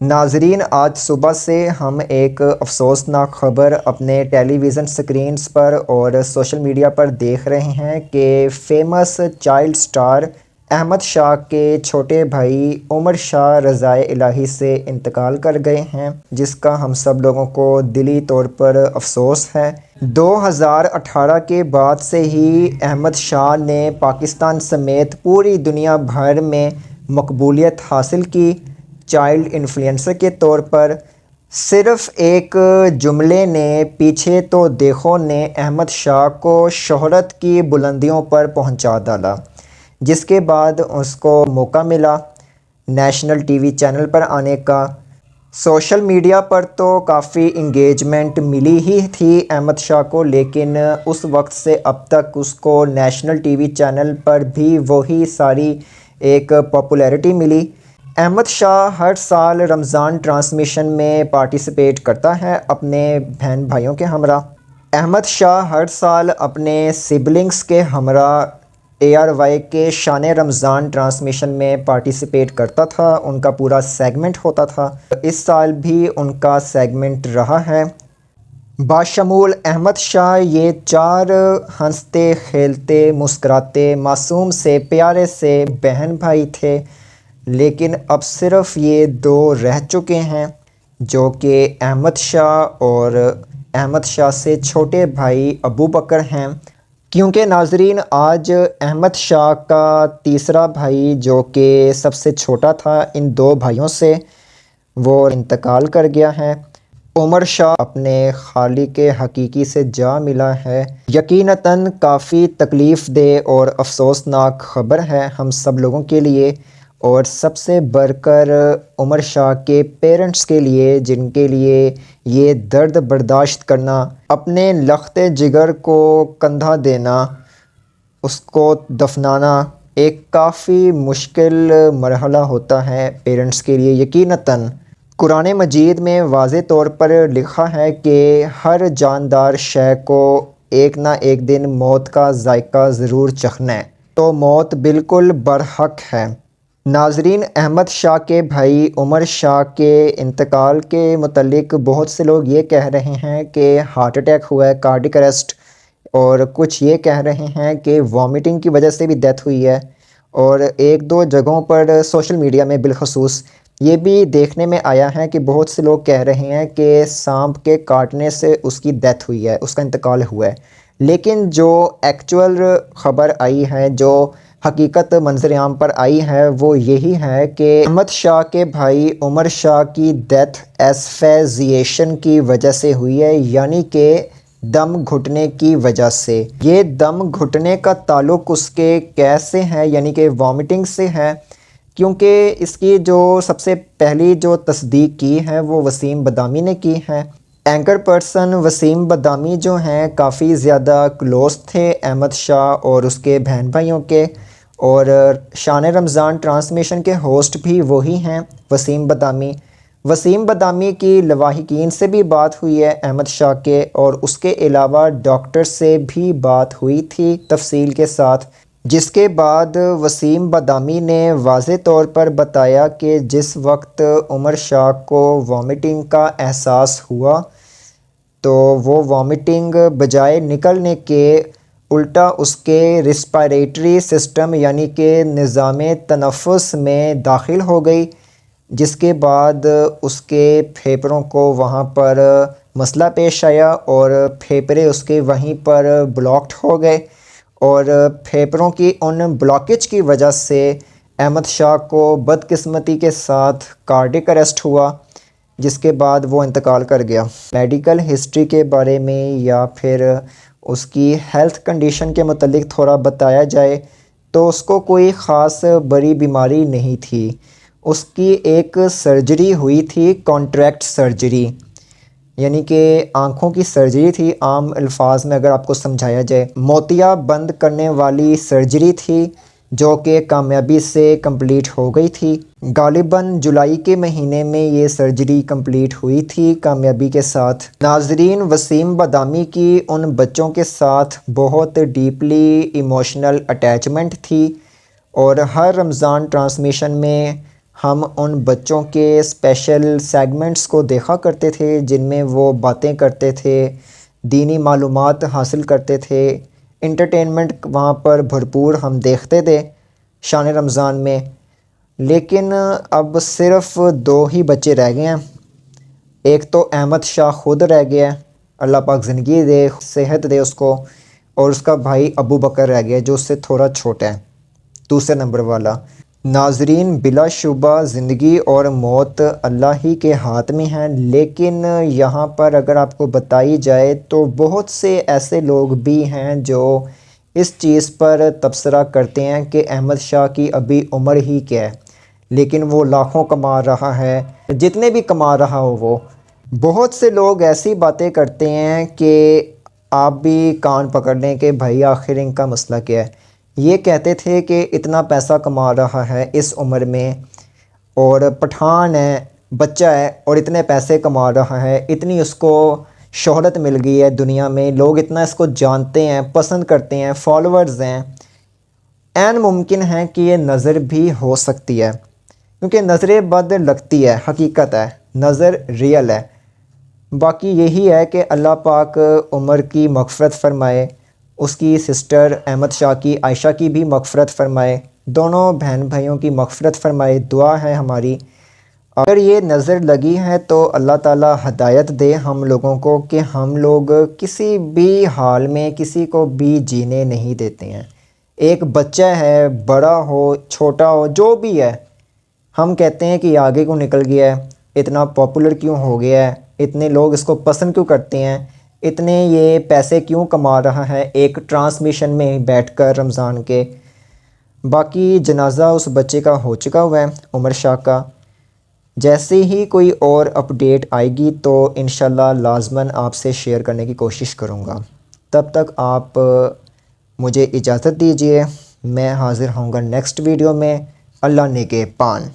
ناظرین، آج صبح سے ہم ایک افسوسناک خبر اپنے ٹیلی ویژن سکرینز پر اور سوشل میڈیا پر دیکھ رہے ہیں کہ famous child star Ahmad Shah کے چھوٹے بھائی عمر شاہ رضائے الہی سے انتقال کر گئے ہیں، جس کا ہم سب لوگوں کو دلی طور پر افسوس ہے۔ 2018 کے بعد سے ہی احمد شاہ نے پاکستان سمیت پوری دنیا بھر میں مقبولیت حاصل کی۔ چائلڈ انفلوئنسر کے طور پر صرف ایک جملے نے پیچھے تو دیکھو نے احمد شاہ کو شہرت کی بلندیوں پر پہنچا ڈالا، جس کے بعد اس کو موقع ملا نیشنل ٹی وی چینل پر آنے کا۔ سوشل میڈیا پر تو کافی انگیجمنٹ ملی ہی تھی احمد شاہ کو، لیکن اس وقت سے اب تک اس کو نیشنل ٹی وی چینل پر بھی وہی ساری ایک پاپولیرٹی ملی۔ احمد شاہ ہر سال رمضان ٹرانسمیشن میں پارٹیسپیٹ کرتا ہے اپنے بہن بھائیوں کے ہمراہ۔ احمد شاہ ہر سال اپنے سبلنگز کے ہمراہ ARY کے شان رمضان ٹرانسمیشن میں پارٹیسپیٹ کرتا تھا، ان کا پورا سیگمنٹ ہوتا تھا۔ اس سال بھی ان کا سیگمنٹ رہا ہے۔ باشمول احمد شاہ یہ 4 ہنستے کھیلتے مسکراتے معصوم سے پیارے سے بہن بھائی تھے، لیکن اب صرف یہ 2 رہ چکے ہیں، جو کہ احمد شاہ اور احمد شاہ سے چھوٹے بھائی ابوبکر ہیں۔ کیونکہ ناظرین، آج احمد شاہ کا تیسرا بھائی جو کہ سب سے چھوٹا تھا ان 2 بھائیوں سے، وہ انتقال کر گیا ہے۔ عمر شاہ اپنے خالق حقیقی سے جا ملا ہے۔ یقیناً کافی تکلیف دہ اور افسوسناک خبر ہے ہم سب لوگوں کے لیے، اور سب سے بڑھ کر عمر شاہ کے پیرنٹس کے لیے، جن کے لیے یہ درد برداشت کرنا، اپنے لخت جگر کو کندھا دینا، اس کو دفنانا ایک کافی مشکل مرحلہ ہوتا ہے پیرنٹس کے لیے۔ یقیناً قرآن مجید میں واضح طور پر لکھا ہے کہ ہر جاندار شے کو ایک نہ ایک دن موت کا ذائقہ ضرور چکھنا ہے، تو موت بالکل برحق ہے۔ ناظرین، احمد شاہ کے بھائی عمر شاہ کے انتقال کے متعلق بہت سے لوگ یہ کہہ رہے ہیں کہ ہارٹ اٹیک ہوا ہے، کارڈک اریسٹ، اور کچھ یہ کہہ رہے ہیں کہ وامٹنگ کی وجہ سے بھی ڈیتھ ہوئی ہے، اور 1-2 جگہوں پر سوشل میڈیا میں بالخصوص یہ بھی دیکھنے میں آیا ہے کہ بہت سے لوگ کہہ رہے ہیں کہ سانپ کے کاٹنے سے اس کی ڈیتھ ہوئی ہے، اس کا انتقال ہوا ہے۔ لیکن جو ایکچول خبر آئی ہے، جو حقیقت منظر عام پر آئی ہے، وہ یہی ہے کہ احمد شاہ کے بھائی عمر شاہ کی ڈیتھ ایسفیزیشن کی وجہ سے ہوئی ہے، یعنی کہ دم گھٹنے کی وجہ سے۔ یہ دم گھٹنے کا تعلق اس کے گیس سے ہے، یعنی کہ وامٹنگ سے ہے، کیونکہ اس کی جو سب سے پہلی جو تصدیق کی ہے وہ وسیم بادامی نے کی ہے۔ اینکر پرسن وسیم بادامی جو ہیں کافی زیادہ کلوز تھے احمد شاہ اور اس کے بہن بھائیوں کے، اور شان رمضان ٹرانسمیشن کے ہوسٹ بھی وہی ہیں وسیم بادامی۔ وسیم بادامی کی لواحقین سے بھی بات ہوئی ہے احمد شاہ کے، اور اس کے علاوہ ڈاکٹر سے بھی بات ہوئی تھی تفصیل کے ساتھ، جس کے بعد وسیم بادامی نے واضح طور پر بتایا کہ جس وقت عمر شاہ کو وامٹنگ کا احساس ہوا تو وہ وامٹنگ بجائے نکلنے کے الٹا اس کے ریسپائریٹری سسٹم یعنی کہ نظام تنفس میں داخل ہو گئی، جس کے بعد اس کے پھیپھڑوں کو وہاں پر مسئلہ پیش آیا، اور پھیپھڑے اس کے وہیں پر بلاکڈ ہو گئے، اور پھیپھڑوں کی ان بلاکیج کی وجہ سے احمد شاہ کو بدقسمتی کے ساتھ کارڈک اریسٹ ہوا، جس کے بعد وہ انتقال کر گیا۔ میڈیکل ہسٹری کے بارے میں یا پھر اس کی ہیلتھ کنڈیشن کے متعلق تھوڑا بتایا جائے تو اس کو کوئی خاص بڑی بیماری نہیں تھی۔ اس کی ایک سرجری ہوئی تھی، کانٹریکٹ سرجری، یعنی کہ آنکھوں کی سرجری تھی، عام الفاظ میں اگر آپ کو سمجھایا جائے موتیا بند کرنے والی سرجری تھی، جو کہ کامیابی سے کمپلیٹ ہو گئی تھی۔ غالباً جولائی کے مہینے میں یہ سرجری کمپلیٹ ہوئی تھی کامیابی کے ساتھ۔ ناظرین، وسیم بادامی کی ان بچوں کے ساتھ بہت ڈیپلی ایموشنل اٹیچمنٹ تھی، اور ہر رمضان ٹرانسمیشن میں ہم ان بچوں کے اسپیشل سیگمنٹس کو دیکھا کرتے تھے جن میں وہ باتیں کرتے تھے، دینی معلومات حاصل کرتے تھے، انٹرٹینمنٹ وہاں پر بھرپور ہم دیکھتے تھے شان رمضان میں۔ لیکن اب صرف 2 ہی بچے رہ گئے ہیں۔ ایک تو احمد شاہ خود رہ گیا ہے، اللہ پاک زندگی دے، صحت دے اس کو، اور اس کا بھائی ابو بکر رہ گیا جو اس سے تھوڑا چھوٹا ہے، دوسرے نمبر والا۔ ناظرین، بلا شبہ زندگی اور موت اللہ ہی کے ہاتھ میں ہیں، لیکن یہاں پر اگر آپ کو بتائی جائے تو بہت سے ایسے لوگ بھی ہیں جو اس چیز پر تبصرہ کرتے ہیں کہ احمد شاہ کی ابھی عمر ہی کیا ہے، لیکن وہ لاکھوں کما رہا ہے، جتنے بھی کما رہا ہو وہ۔ بہت سے لوگ ایسی باتیں کرتے ہیں کہ آپ بھی کان پکڑ لیں کہ بھائی آخر ان کا مسئلہ کیا ہے۔ یہ کہتے تھے کہ اتنا پیسہ کما رہا ہے اس عمر میں، اور پٹھان ہے، بچہ ہے اور اتنے پیسے کما رہا ہے، اتنی اس کو شہرت مل گئی ہے دنیا میں، لوگ اتنا اس کو جانتے ہیں، پسند کرتے ہیں، فالوورز ہیں۔ عین ممکن ہے کہ یہ نظر بھی ہو سکتی ہے، کیونکہ نظر بد لگتی ہے، حقیقت ہے، نظر ریئل ہے۔ باقی یہی ہے کہ اللہ پاک عمر کی مغفرت فرمائے، اس کی سسٹر احمد شاہ کی، عائشہ کی بھی مغفرت فرمائے، دونوں بہن بھائیوں کی مغفرت فرمائے، دعا ہے ہماری۔ اگر یہ نظر لگی ہے تو اللہ تعالی ہدایت دے ہم لوگوں کو کہ ہم لوگ کسی بھی حال میں کسی کو بھی جینے نہیں دیتے ہیں۔ ایک بچہ ہے، بڑا ہو، چھوٹا ہو، جو بھی ہے، ہم کہتے ہیں کہ یہ آگے کیوں نکل گیا ہے، اتنا پاپولر کیوں ہو گیا ہے، اتنے لوگ اس کو پسند کیوں کرتے ہیں، اتنے یہ پیسے کیوں کما رہا ہے ایک ٹرانسمیشن میں بیٹھ کر رمضان کے۔ باقی جنازہ اس بچے کا ہو چکا ہوا ہے، عمر شاہ کا۔ جیسے ہی کوئی اور اپڈیٹ آئے گی تو انشاءاللہ لازماً آپ سے شیئر کرنے کی کوشش کروں گا۔ تب تک آپ مجھے اجازت دیجیے، میں حاضر ہوں گا نیکسٹ ویڈیو میں۔ اللہ نگہبان۔